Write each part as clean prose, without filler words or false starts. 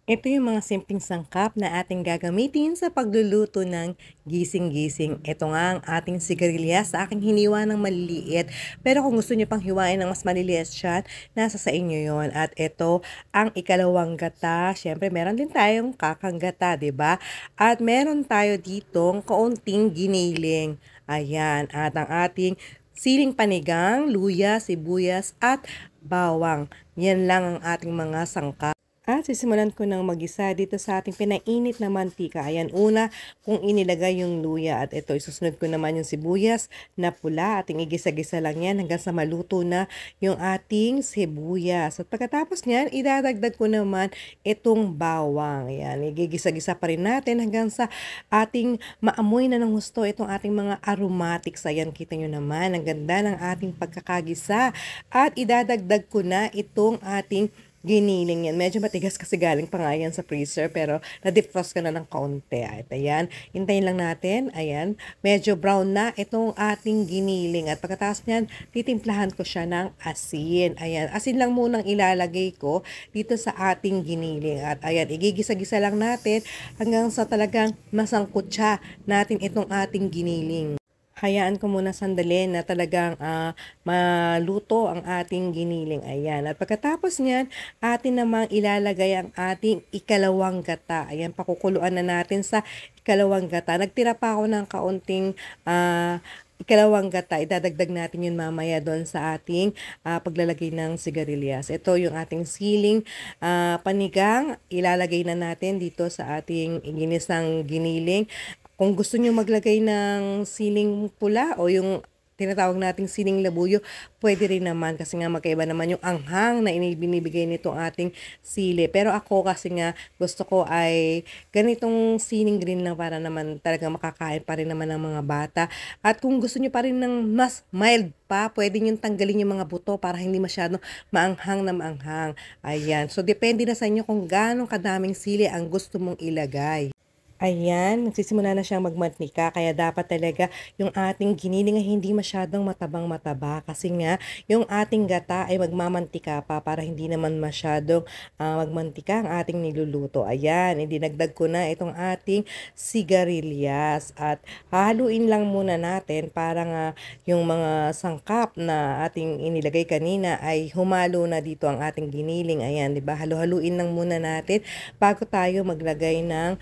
Ito yung mga simpleng sangkap na ating gagamitin sa pagluluto ng gising-gising. Ito nga ang ating sigarilyas sa aking hiniwa ng maliliit. Pero kung gusto niyo pang hiwain ng mas maliliit siya, nasa sa inyo yon. At ito ang ikalawang gata. Siyempre, meron din tayong kakang gata, di ba? At meron tayo ditong kaunting giniling. Ayan. At ang ating siling panigang, luya, sibuyas, at bawang. Yan lang ang ating mga sangkap. At sisimulan ko ng magisa dito sa ating pinainit na mantika. Ayan, una kung inilagay yung luya at ito, isusunod ko naman yung sibuyas na pula. Ating igisa-gisa lang yan hanggang sa maluto na yung ating sibuyas. At pagkatapos niyan, idadagdag ko naman itong bawang. Ayan, igigisa-gisa pa rin natin hanggang sa ating maamoy na ng gusto itong ating mga aromatics. Ayan, kita nyo naman, ang ganda ng ating pagkakagisa. At idadagdag ko na itong ating giniling yan. Medyo matigas kasi galing pa nga yan sa freezer pero na-defrost ko na ng kaunti. At ayan, hintayin lang natin. Ayan, medyo brown na itong ating giniling. At pagkatapos niyan, titimplahan ko siya ng asin. Ayan, asin lang munang ilalagay ko dito sa ating giniling. At ayan, igigisa-gisa lang natin hanggang sa talagang masangkot siya natin itong ating giniling. Hayaan ko muna sandali na talagang maluto ang ating giniling. Ayan. At pagkatapos niyan, atin namang ilalagay ang ating ikalawang gata. Ayan, pakukuluan na natin sa ikalawang gata. Nagtira pa ako ng kaunting ikalawang gata. Idadagdag natin yun mamaya doon sa ating paglalagay ng sigarilyas. Ito yung ating siling panigang. Ilalagay na natin dito sa ating ginisang giniling. Kung gusto niyo maglagay ng siling pula o yung tinatawag nating siling labuyo, pwede rin naman kasi nga magkaiba naman yung anghang na binibigay nitong ating sili. Pero ako kasi nga gusto ko ay ganitong siling green lang para naman talaga makakain pa rin naman ng mga bata. At kung gusto niyo pa rin ng mas mild pa, pwede niyo tanggalin yung mga buto para hindi masyadong maanghang na maanghang. Ayan. So, depende na sa inyo kung gaano kadaming sili ang gusto mong ilagay. Ayan, nagsisimula na siyang magmantika kaya dapat talaga yung ating giniling ay hindi masyadong matabang-mataba kasi nga yung ating gata ay magmamantika pa para hindi naman masyadong magmantika ang ating niluluto. Ayan, idinagdag ko na itong ating sigarilyas at haluin lang muna natin para nga yung mga sangkap na ating inilagay kanina ay humalo na dito ang ating giniling. Ayan, 'di ba? Halu-haluin lang muna natin bago tayo maglagay ng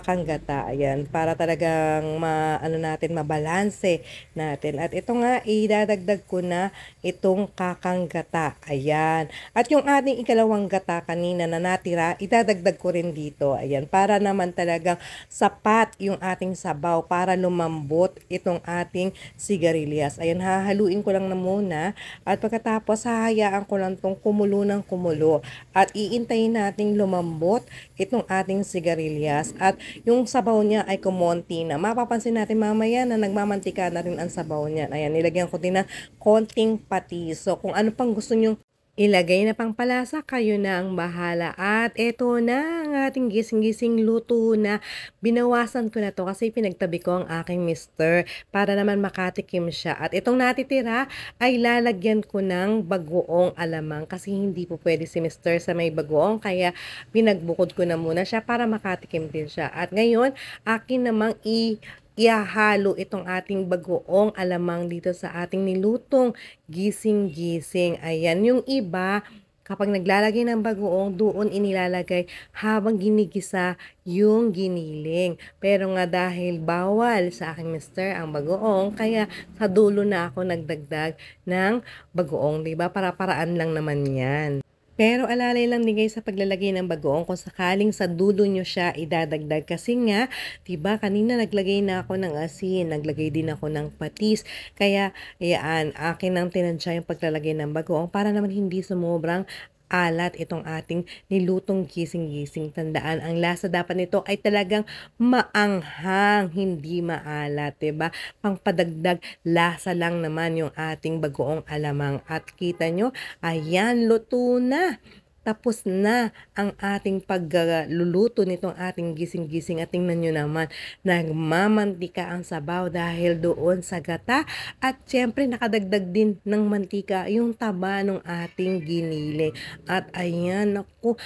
kakang gata. Ayan, para talagang natin, mabalanse natin. At ito nga, idadagdag ko na itong kakang gata. Ayan. At yung ating ikalawang gata kanina na natira, idadagdag ko rin dito. Ayan, para naman talagang sapat yung ating sabaw para lumambot itong ating sigarilyas. Ayan, hahaluin ko lang na muna. At pagkatapos, hahayaan ko lang itong kumulo ng kumulo. At iintayin nating lumambot itong ating sigarilyas. At yung sabaw niya ay kumonti na. Mapapansin natin mamaya na nagmamantika na rin ang sabaw niya. Ayan, nilagyan ko din ng konting patis. So, kung ano pang gusto nyong ilagay na pangpalasa, kayo na ang bahala. At eto na ang ating gising-gising luto na. Binawasan ko na to kasi pinagtabi ko ang aking mister para naman makatikim siya. At itong natitira ay lalagyan ko ng bagoong alamang kasi hindi po pwede si mister sa may bagoong kaya pinagbukod ko na muna siya para makatikim din siya. At ngayon, akin namang ihahalo itong ating bagoong alamang dito sa ating nilutong gising-gising. Ayan, yung iba, kapag naglalagay ng bagoong, doon inilalagay habang ginigisa yung giniling. Pero nga dahil bawal sa aking mister ang bagoong, kaya sa dulo na ako nagdagdag ng bagoong, diba? Para-paraan lang naman yan. Pero alalay lang din kayo sa paglalagay ng bagoong kung sakaling sa dulo nyo siya idadagdag. Kasi nga, diba, kanina naglagay na ako ng asin, naglagay din ako ng patis. Kaya, yan, akin ang tinansya yung paglalagay ng bagoong para naman hindi sumobrang alat itong ating nilutong gising-gising. Tandaan, ang lasa dapat nito ay talagang maanghang, hindi maalat, diba? Pangpadagdag lasa lang naman yung ating bagoong alamang. At kita nyo, ayan, luto na. Tapos na ang ating pagluluto nitong ating gising-gising at tingnan nyo naman, nagmamantika ang sabaw dahil doon sa gata at syempre nakadagdag din ng mantika yung taba ng ating giniling. At ayan, naku,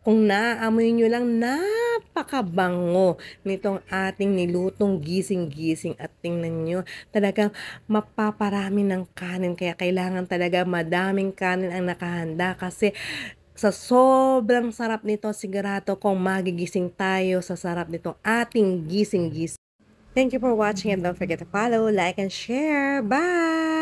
Kung naaamoy niyo lang, napakabango nitong ating nilutong gising-gising at tingnan niyo, talagang mapaparami ng kanin kaya kailangan talaga madaming kanin ang nakahanda kasi sa sobrang sarap nito sigurado kung magigising tayo sa sarap nitong ating gising-gising. Thank you for watching and don't forget to follow, like, and share. Bye!